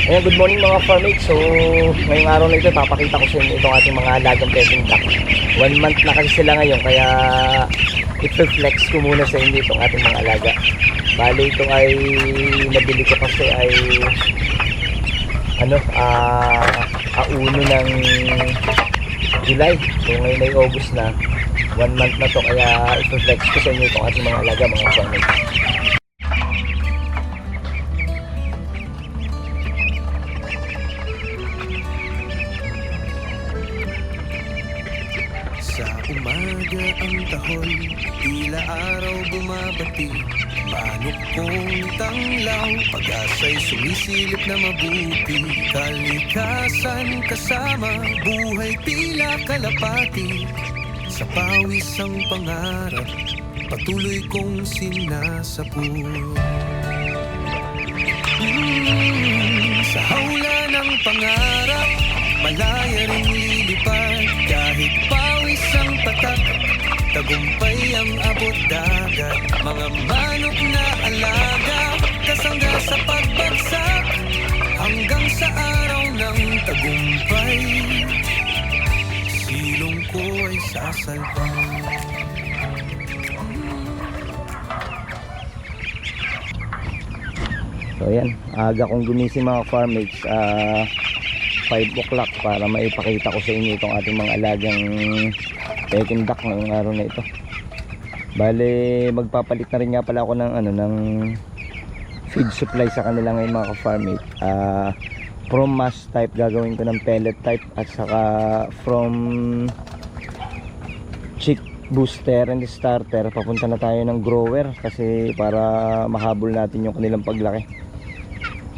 Ayan, good morning mga farmmates. So, ngayong araw na ito, papakita ko sa inyo itong ating mga alagang peking duck. 1 month na kasi sila ngayon, kaya i-flex ko muna sa inyo itong ating mga alaga. Bale, ito ay nabili ko kasi ay auno ng July. So, ngayon ay August na. 1 month na to, kaya i-flex ko sa inyo itong ating mga alaga mga farmmates. Sa umaga ang tahol, tila araw bumabati. Manok kong tanglaw, pag-asa'y sumisilip na mabuti. Kalikasan kasama, buhay tila kalapati. Sa pawis ang pangarap, patuloy kong sinasapul. Sa hawla ng pangarap, malaya rin lilipad. Kahit pawis ang patak, tagumpay ang abot dagat. Mga manok na alaga, kasangga sa pagbagsak, hanggang sa araw ng tagumpay. Silong ko ay sasalpang. So ayan, aga kong gumising mga farmmates, 5 o'clock para maipakita ko sa inyo itong ating mga alagang peking duck ngayong araw na ito. Bale, magpapalit na rin nga pala ako ng feed supply sa kanila ngayon mga farmmates. From mass type gagawin ko ng pellet type, at saka from chick booster and starter papunta na tayo ng grower, kasi para mahabol natin yung kanilang paglaki.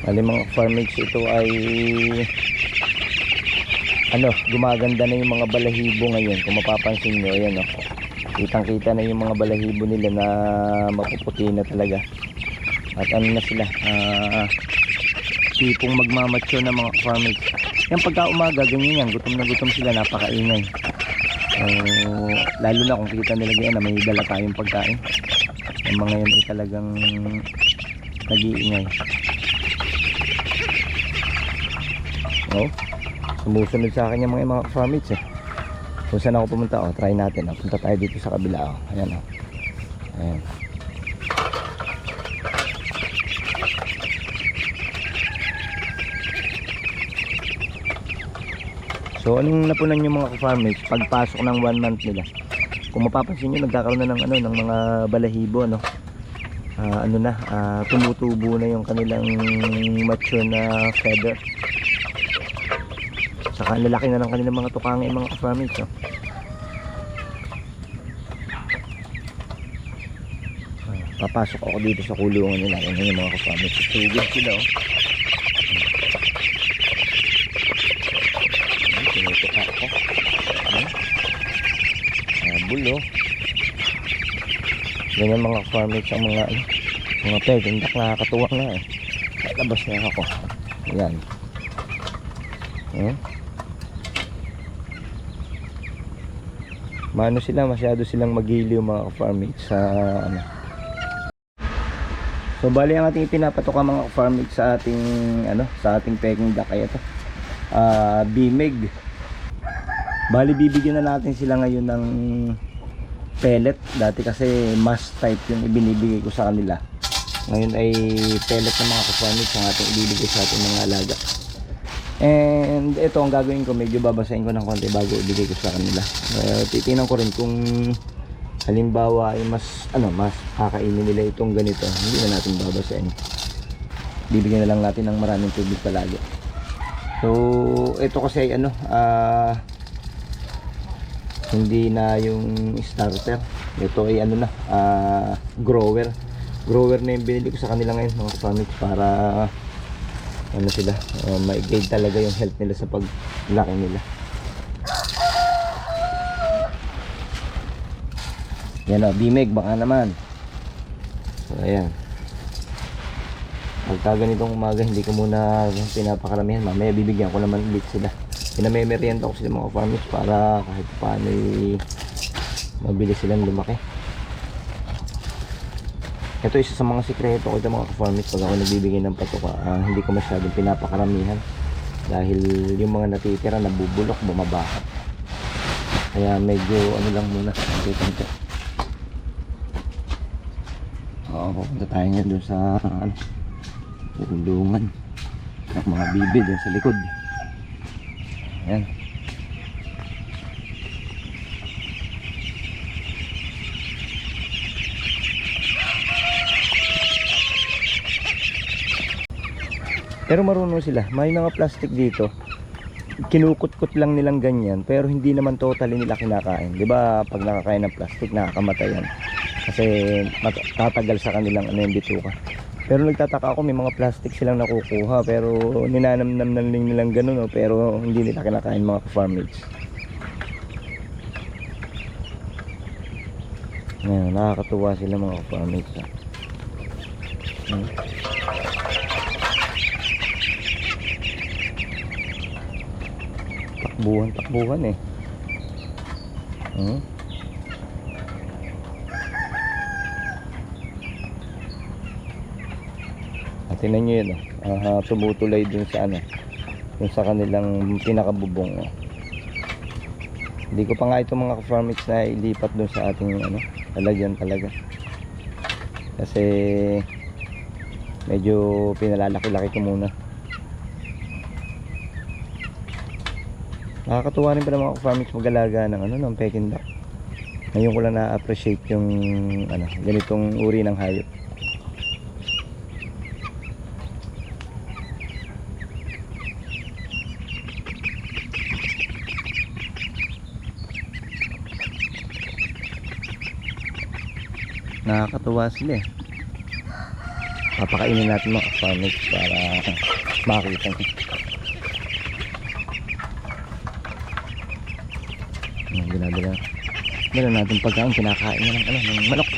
Bale mga farmmates, ito ay gumaganda na yung mga balahibo ngayon. Kung mapapansin nyo, ayan kitang kita na yung mga balahibo nila na mapuputi na talaga. At na sila, tipong magmamature na mga farmmates. Yan pagka umaga, ganyan yan, gutom na gutom sila, napakaingay. Lalo na kung kita nila ganyan na may dala tayong pagkain. Yung mga yan ay talagang nag-iingay. Sumusunod sa akin yung mga farmmates Kung saan ako pumunta, try natin. Punta tayo dito sa kabila. Ayan. Ayan. So anong napunan yung mga farmmates pagpasok ng 1 month nila? Kung mapapansin nyo, nagkakaroon na ng mga balahibo, tumutubo na yung kanilang mature na feather. Saka lalaki na ng kanilang mga tukanga yung mga farmmates. Papasok ako dito sa kulungan nila. Yan yung mga farmmates. Tugod sila. Tinutuka ako. Bulo. Ganyan mga farmmates ang mga peking duck, nakakatuwa nga labas na ako. Yan. Mano sila, masyado silang magiliw mga farmmates sa So bali ang ating ipinapatok mga farmmates sa ating peking duck ay ito. Bimig. Bali bibigyan na natin sila ngayon ng pellet. Dati kasi mass type yung ibinibigay ko sa kanila. Ngayon ay pellet na mga farmmates ang ating ibibigay sa ating mga alaga. And ito ang gagawin ko, medyo babasahin ko ng konti bago ibigay ko sa kanila. Titingnan ko rin kung halimbawa ay mas kakainin nila itong ganito, hindi na natin babasahin. Bibigyan na lang natin ng maraming tubig palagi. So ito kasi ay hindi na yung starter. Ito ay grower na yung binili ko sa kanila ngayon mga farmmates, para sila ma-guide talaga yung health nila sa paglaki nila. Yan bimig, baka naman. So ayan, pagka ganitong umaga hindi ko muna pinapakaramihan, mamaya bibigyan ko naman ulit sila. Pinamemerienda ko sila mga farmers para kahit paano mabilis silang lumaki. Ito isa sa mga sikreto ko ito mga ka-farmers pag ako nagbibigay ng patuka. Hindi ko masyadong pinapakaramihan dahil yung mga natitira nabubulok, bumabakat. Kaya medyo ano lang muna, konti-konti. Pupunta tayo nga doon sa ulungan ng mga bibi doon sa likod. Ayan. Pero marunong sila. May mga plastic dito. Kinukut-kut lang nilang ganyan. Pero hindi naman totally nila kinakain. Diba pag nakakain ng plastic, nakakamatay yan. Kasi tatagal sa kanilang yung bituka. Pero nagtataka ako, may mga plastic silang nakukuha. Pero ninanamnam na nilang ganun. Pero hindi nila kinakain mga farm mates. Ayan, nakakatuwa sila mga farm mates. Takbuhan eh. Tingnan nyo yun, tumutulay dun sa dun sa kanilang pinakabubong. Hindi ko pa nga itong mga ka-farmmates na ilipat dun sa ating lalagyan talaga, kasi medyo pinalalaki-laki ko muna. Nakakatuwa rin pa ng mga ka-farmmates mag-alaga ng Peking duck. Ngayon ko lang na-appreciate yung ganitong uri ng hayop. Nakakatuwa sila eh. Papakainin natin mga farmers para makakita ko. Ginadala natin pagkain, kinakain na ng manok.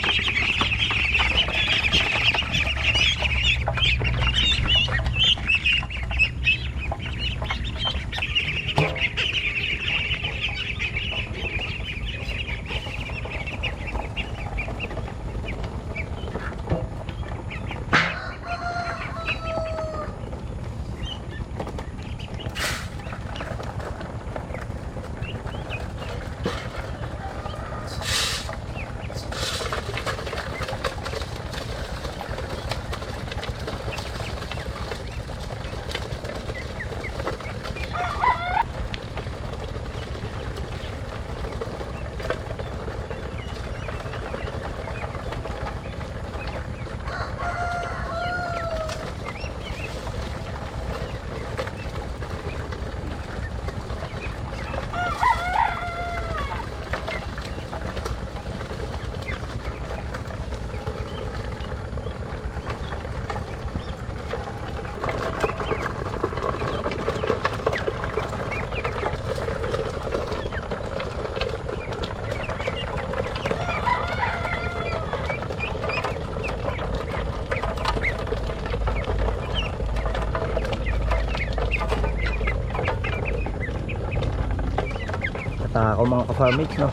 Ako mga ka-farmmates, no?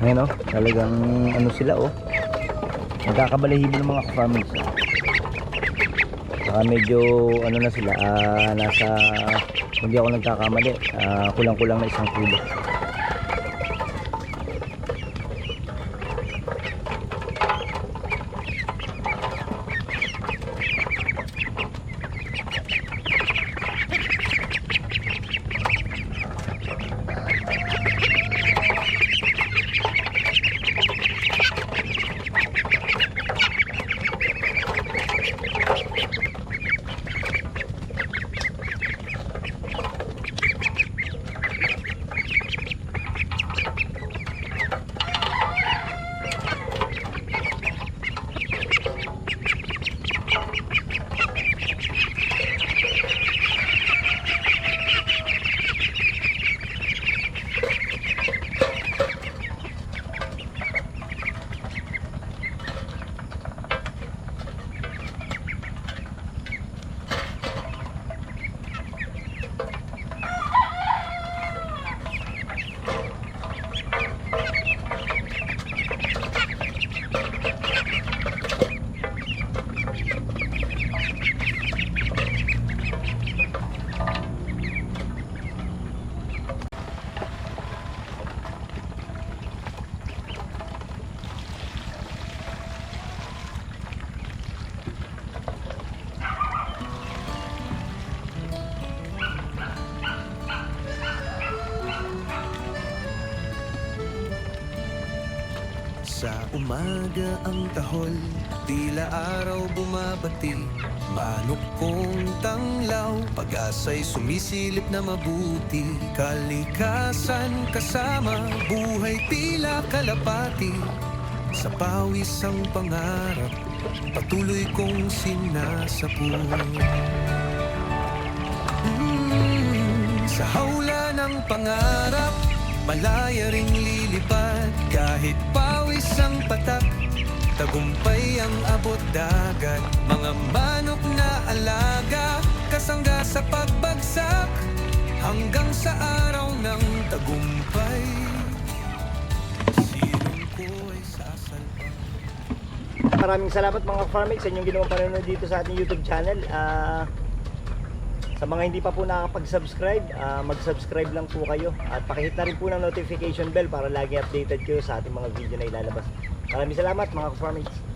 Ngayon, talagang sila, nagkakabalahibo ng mga ka-farmmates. Saka medyo na sila, nasa, hindi ako nagkakamali, kulang-kulang na 1 kilo. umaga ang tahol, tila araw bumabati. Manok kong tanglaw, pag-asa'y sumisilip na mabuti. Kalikasan kasama, buhay tila kalapati. Sa pawis ang pangarap, patuloy kong sinasapul. Sa hawla ng pangarap, malaya ring lilipad. Kahit pawis ang patak, tagumpay ang abot dagat. Mga manok na alaga, kasangga sa pagbagsak, hanggang sa araw ng tagumpay. Silong ko ay sasalpak. Maraming salamat mga farmmates sa inyong ginawang panonood dito sa ating YouTube channel. Sa mga hindi pa po nakakapag-subscribe, mag-subscribe lang po kayo at pakihit na rin po ng notification bell para lagi updated kayo sa ating mga video na ilalabas. Maraming salamat mga farmmates.